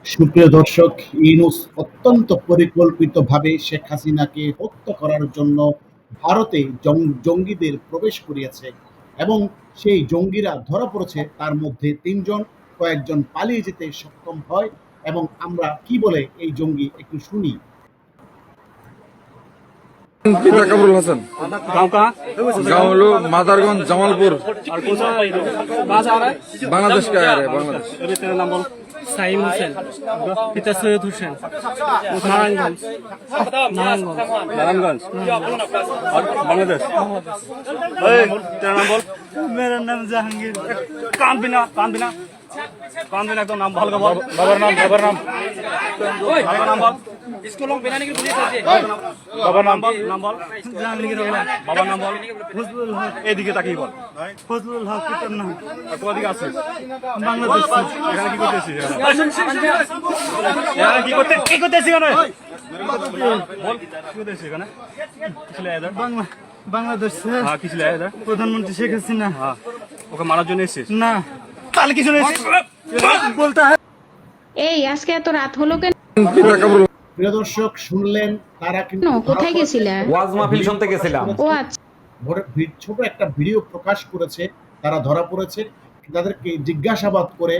সুপ্রিয় দর্শক, ইউনূস অত্যন্ত পরিকল্পিতভাবে শেখ হাসিনাকে হত্যা করার জন্য ভারতে জঙ্গিদের প্রবেশ করিয়েছে এবং সেই জঙ্গিরা ধরা পড়েছে। তার মধ্যে ৩ জন, কয়েকজন পালিয়ে যেতে সক্ষম হয় এবং আমরা কি বলে এই জঙ্গি একটু শুনি। পিতা কামরুল হাসান। গাঁও হলো মাদারগঞ্জ, জামালপুর। বাংলাদেশ কে আ রে বাংলাদেশ। সাইম হোসেন, পিতা সৈয়দ হোসেন, নারায়ণগঞ্জ, नारायणगंज और बांग्लादेश। तेरा नाम बोल। मेरा नाम जहांगीर। कान बिना एकदम नाम भाल का बोल। बाबर नाम बाबर नाम बोल। इसको लोग बिना नहीं पुलिस আছে बाबर नाम बोल জাহাঙ্গীর बाबर नाम बोल। ফজলুল হক, এদিকে তাকিয়ে বল। ফজলুল হক পিতার নাম আর তোমার দিকে আছে বাংলাদেশ। এখানে কি করতেছিস এখানে কি করতেছিস এখানে বল কি করতেছিস এখানে কিসলে আয়া ইধর বাংলাদেশ স্যার। হ্যাঁ কিসলে আয়া ইধর প্রধানমন্ত্রী শেখ হাসিনা। হ্যাঁ ওকে মারার জন্য এসেছিস না, তাহলে কিছু এসেছিস বলতে হয়। এই আজকে এত রাত হলো কেন? পিতা কামরুল। প্রিয় দর্শক, শুনলেন তারা কিন্তু কোথায় গেছিলে? ওয়াজ মাহফিল শুনতে গেছিলাম। ও আচ্ছা। ছোট একটা ভিডিও প্রকাশ করেছে। তারা ধরা পড়েছে। তাদেরকে জিজ্ঞাসাবাদ করে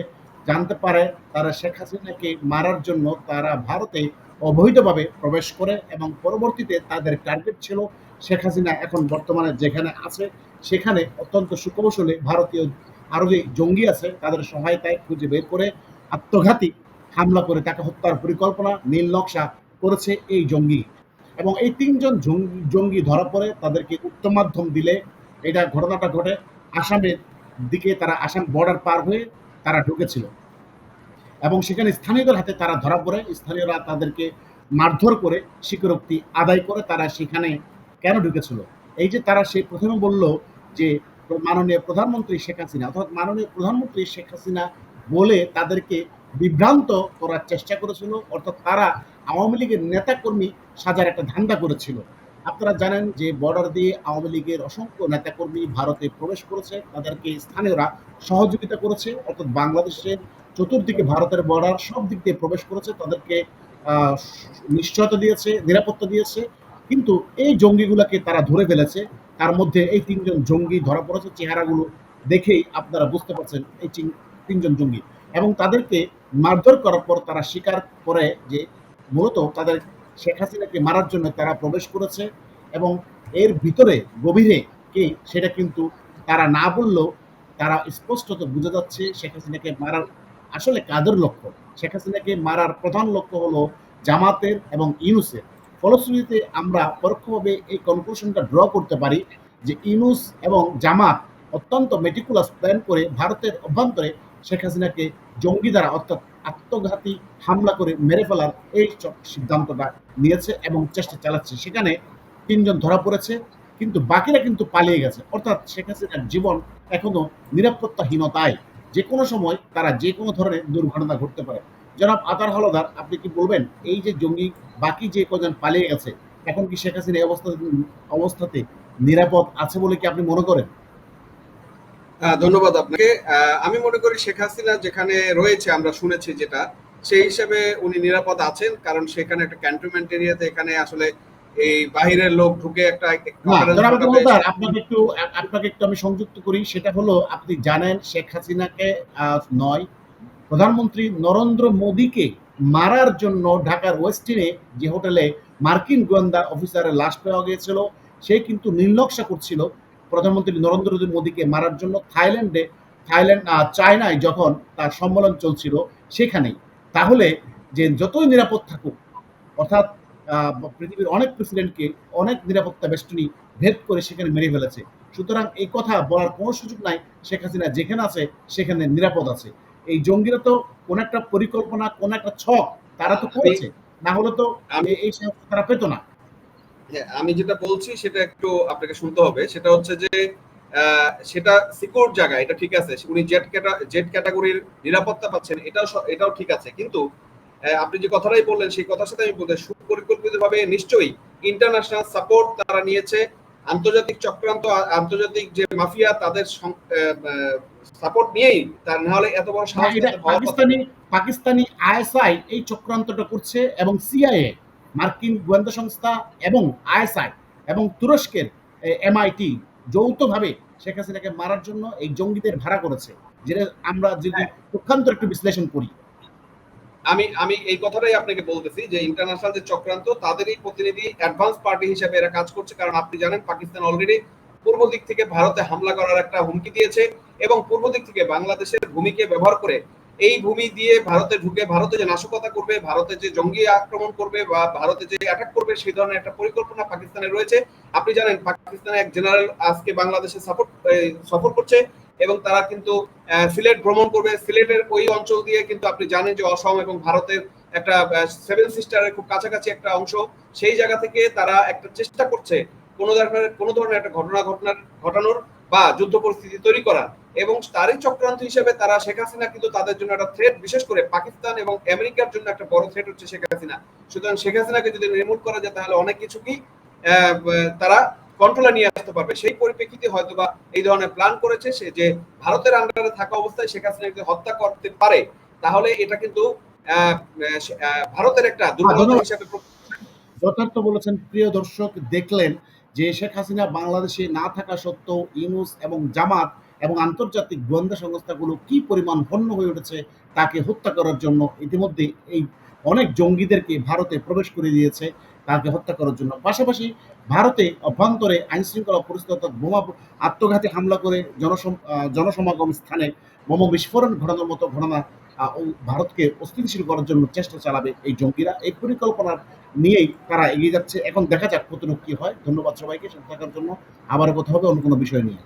জানতে পারে তারা শেখ হাসিনাকে মারার জন্য তারা ভারতে অবৈধভাবে প্রবেশ করে এবং পরবর্তীতে তাদের টার্গেট ছিল শেখ হাসিনা এখন বর্তমানে যেখানে আছে সেখানে অত্যন্ত সুকৌশলে ভারতীয় আরও যে জঙ্গি আছে তাদের সহায়তায় খুঁজে বের করে আত্মঘাতী হামলা করে তাকে হত্যার পরিকল্পনা নীল নকশা করেছে এই জঙ্গি। এবং এই ৩ জন জঙ্গি ধরা পড়ে তাদেরকে উত্তম মাধ্যম দিলে এটা ঘটনাটা ঘটে আসামের দিকে। তারা আসাম বর্ডার পার হয়ে তারা ঢুকেছিল এবং সেখানে স্থানীয়দের হাতে তারা ধরা পড়ে। স্থানীয়রা তাদেরকে মারধর করে স্বীকারোক্তি আদায় করে তারা সেখানে কেন ঢুকেছিল। এই যে তারা সেই প্রথমে বলল যে মাননীয় প্রধানমন্ত্রী শেখ হাসিনা, অর্থাৎ মাননীয় প্রধানমন্ত্রী শেখ হাসিনা বলে তাদেরকে বিভ্রান্ত করার চেষ্টা করেছিল। অর্থাৎ তারা আওয়ামী লীগের নেতাকর্মী সাজার একটা ধান্দা করেছিল। আপনারা জানেন যে বর্ডার দিয়ে আওয়ামী লীগের অসংখ্য নেতাকর্মী ভারতে প্রবেশ করেছে, তাদেরকে স্থানীয়রা সহযোগিতা করেছে। অর্থাৎ বাংলাদেশের চতুর্দিকে ভারতের বর্ডার সব দিক দিয়ে প্রবেশ করেছে, তাদেরকে নিশ্চয়তা দিয়েছে, নিরাপত্তা দিয়েছে। কিন্তু এই জঙ্গিগুলোকে তারা ধরে ফেলেছে। তার মধ্যে এই ৩ জন জঙ্গি ধরা পড়েছে। চেহারাগুলো দেখেই আপনারা বুঝতে পারছেন এই ৩ জন জঙ্গি। এবং তাদেরকে মারধর করার পর তারা স্বীকার করে যে মূলত তাদের শেখ হাসিনাকে মারার জন্য তারা প্রবেশ করেছে এবং এর ভিতরে গভীরে কি সেটা কিন্তু তারা না বললেও তারা স্পষ্টত বোঝা যাচ্ছে শেখ হাসিনাকে মারার আসলে কাদের লক্ষ্য। শেখ হাসিনাকে মারার প্রধান লক্ষ্য হলো জামাতের এবং ইউনূসের। ফলশ্রুতিতে আমরা পরোক্ষভাবে এই কনক্লুশনটা ড্র করতে পারি যে ইউনূস এবং জামাত অত্যন্ত মেটিকুলাস প্ল্যান করে ভারতের অভ্যন্তরে শেখ হাসিনাকে জঙ্গি দ্বারা অর্থাৎ আত্মঘাতী হামলা করে মেরে ফেলার এই সিদ্ধান্তটা নিয়েছে এবং চেষ্টা চালাচ্ছে। সেখানে ৩ জন ধরা পড়েছে কিন্তু বাকিরা কিন্তু পালিয়ে গেছে। অর্থাৎ শেখ হাসিনার জীবন এখনো নিরাপত্তাহীনতায়। যে কোনো সময় তারা যে কোনো ধরনের দুর্ঘটনা ঘটতে পারে। জনাব আতার হলদার, আপনি কি বলবেন এই যে জঙ্গি বাকি যে কজন পালিয়ে গেছে এখন কি শেখ হাসিনা এই অবস্থাতে নিরাপদ আছে বলে কি আপনি মনে করেন? ধন্যবাদ আপনাকে। আমি মনে করি শেখ হাসিনা যেখানে রয়েছে আমরা শুনেছি যেটা সেই হিসেবে উনি নিরাপদ আছেন, কারণ সেখানে একটা ক্যান্টনমেন্ট এরিয়াতে এখানে আসলে এই বাহিরের লোক ঢুকে একটা আপনাকে একটু আমি সংযুক্ত করি। সেটা হলো আপনি জানেন শেখ হাসিনাকে নয়, প্রধানমন্ত্রী নরেন্দ্র মোদীকে মারার জন্য ঢাকার ওয়েস্টিনে যে হোটেলে মার্কিন গোয়েন্দা অফিসারের লাশ পাওয়া গিয়েছিল সে কিন্তু নীলনকশা করছিল প্রধানমন্ত্রী নরেন্দ্র মোদীকে মারার জন্য চায়নায় যখন তার সম্মেলন চলছিল সেখানেই। তাহলে যে যতই নিরাপদ থাকুক, অর্থাৎ পৃথিবীর অনেক প্রেসিডেন্টকে অনেক নিরাপত্তা বেষ্টনী ভেদ করে সেখানে মেরে ফেলেছে। সুতরাং এই কথা বলার কোনো সুযোগ নাই শেখ হাসিনা যেখানে আছে সেখানে নিরাপদ আছে। এই জঙ্গিরা তো কোন একটা পরিকল্পনা, কোন একটা ছক তারা তো করেছে, না হলে তো এই সাহস তারা পেত না। আমি যেটা বলছি সেটা একটু আপনাকে শুনতে হবে। সেটা হচ্ছে যে সেটা সিকিউর জায়গা, এটা ঠিক আছে। উনি জেট ক্যাটাগরির নিরাপত্তা পাচ্ছেন, এটাও ঠিক আছে। কিন্তু আপনি যে কথাটাই বললেন সেই কথার সাথে আমি বলতে সুপরিকল্পিতভাবে নিশ্চয়ই ইন্টারন্যাশনাল সাপোর্ট তারা নিয়েছে। আন্তর্জাতিক চক্রান্ত, আন্তর্জাতিক যে মাফিয়া তাদের সাপোর্ট নিয়েই, তার না হলে এত বড় সাহস পাকিস্তানি আইএসআই এই চক্রান্তটা করছে এবং সিআইএ মার্কিন গোয়েন্দা সংস্থা এবং আইএসআই এবং তুরস্কের এমআইটি যৌথভাবে শেখ হাসিনাকে মারার জন্য এই জঙ্গিদের ভাড়া করেছে, যেটা আমরা যদি পক্ষান্তর একটু বিশ্লেষণ করি। আমি আমি এই কথাটাই আপনাকে বলতেছি যে ইন্টারন্যাশনাল যে চক্রান্ত তাদেরই প্রতিনিধি অ্যাডভান্স পার্টি হিসেবে এরা কাজ করছে, কারণ আপনি জানেন পাকিস্তান অলরেডি পূর্ব দিক থেকে ভারতে হামলা করার একটা হুমকি দিয়েছে এবং পূর্ব দিক থেকে বাংলাদেশের ভূমিকে ব্যবহার করে এই ভূমি দিয়ে ভারতে ঢুকে ভারতে যে নাশকতা করবে, ভারতে যে জঙ্গি আক্রমণ করবে বা ভারতে যে অ্যাটাক করবে সেই ধরনের একটা পরিকল্পনা পাকিস্তানের রয়েছে। আপনি জানেন পাকিস্তানের এক জেনারেল আজকে বাংলাদেশে সফর করছে এবং তারা কিন্তু সিলেট ভ্রমণ করবে। সিলেটের ওই অঞ্চল দিয়ে কিন্তু আপনি জানেন যে অসম এবং ভারতের একটা সেভেন সিস্টারের খুব কাছাকাছি একটা অংশ, সেই জায়গা থেকে তারা একটা চেষ্টা করছে কোনো ধরনের একটা ঘটানোর বা যুদ্ধ পরিস্থিতি তৈরি করার, এবং তারই চক্রান্ত হিসেবে তারা শেখ হাসিনা কিন্তু তাদের জন্য একটা থ্রেট, বিশেষ করে পাকিস্তান এবং আমেরিকার জন্য একটা বড় থ্রেট হচ্ছে শেখ হাসিনা। সুতরাং শেখ হাসিনাকে যদি রিমুভ করা যায় তাহলে অনেক কিছু কি তারা কন্ট্রোলে নিয়ে আসতে পারবে। সেই পরিপ্রেক্ষিতে হয়তোবা এই ধরনের প্ল্যান করেছে সে, যে ভারতের আন্ডারে থাকা অবস্থায় শেখ হাসিনাকে হত্যা করতে পারে, তাহলে এটা কিন্তু ভারতের একটা দুর্বলতা হিসেবে। যথার্থ বলেছেন প্রিয় দর্শক, দেখলেন যে শেখ হাসিনা বাংলাদেশে না থাকা সত্ত্বেও ইউনূস এবং জামাত এবং আন্তর্জাতিক গোয়েন্দা সংস্থাগুলো কি পরিমাণ হন্য হয়ে উঠেছে তাকে হত্যা করার জন্য। ইতিমধ্যে এই অনেক জঙ্গিদেরকে ভারতে প্রবেশ করে দিয়েছে তাকে হত্যা করার জন্য। পাশাপাশি ভারতে অভ্যন্তরে আইনশৃঙ্খলা পরিস্থিতি অর্থাৎ বোমা আত্মঘাতী হামলা করে জনসমাগম স্থানে বোমা বিস্ফোরণ ঘটানোর মতো ঘটনা ভারতকে অস্থিতিশীল করার জন্য চেষ্টা চালাবে এই জঙ্গিরা। এই পরিকল্পনার নিয়েই তারা এগিয়ে যাচ্ছে। এখন দেখা যাক কতটুকু কি হয়। ধন্যবাদ সবাইকে সাথে থাকার জন্য। আবারও কথা হবে অন্য কোনো বিষয় নিয়ে।